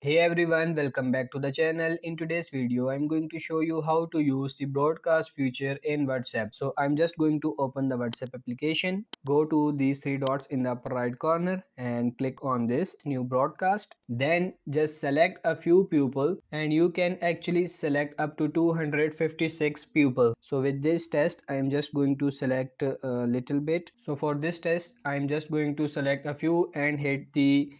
Hey everyone, welcome back to the channel. In today's video, I'm going to show you how to use the broadcast feature in WhatsApp. So I'm just going to open the WhatsApp application, go to these three dots in the upper right corner and click on this new broadcast. Then just select a few people and you can actually select up to 256 people. So with this test, I'm just going to select a little bit. So for this test, I'm just going to select a few and hit the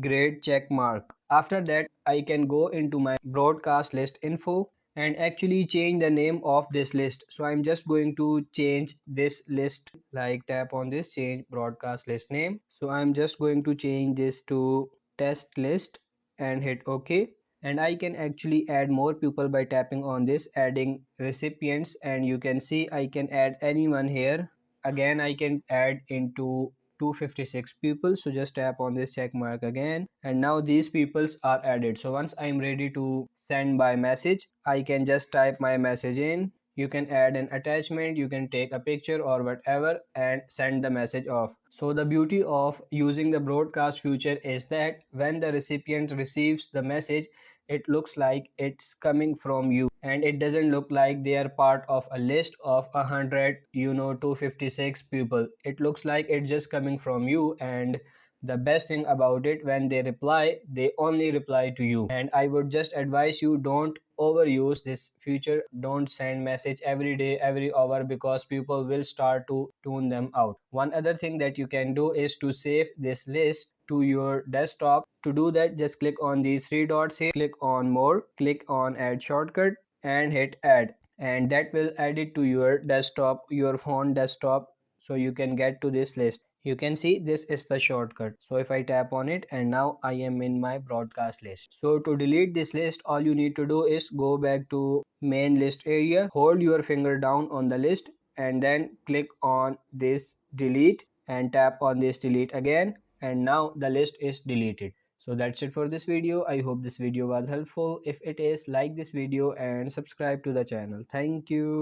great check mark. After that, I can go into my broadcast list info and actually change the name of this list. So I'm just going to change this list, like tap on this change broadcast list name. So I'm just going to change this to test list and hit OK. And I can actually add more people by tapping on this adding recipients, and you can see I can add anyone here. Again, I can add into 256 people, so just tap on this check mark again, and now these peoples are added. So once I'm ready to send by message, I can just type my message in. You can add an attachment, you can take a picture or whatever and send the message off. So the beauty of using the broadcast feature is that when the recipient receives the message, it looks like it's coming from you and it doesn't look like they are part of a list of 100 256 people. It looks like it's just coming from you, and the best thing about it, when they reply, they only reply to you. And I would just advise you, don't overuse this feature. Don't send message every day, every hour, because people will start to tune them out. One other thing that you can do is to save this list to your desktop. To do that, just click on these three dots here, click on more, click on add shortcut and hit add, and that will add it to your desktop, your phone desktop, so you can get to this list. You can see this is the shortcut. So if I tap on it, and now I am in my broadcast list. So to delete this list, all you need to do is go back to main list area, hold your finger down on the list and then click on this delete and tap on this delete again, and now the list is deleted. So that's it for this video. I hope this video was helpful. If it is, like this video and subscribe to the channel. Thank you.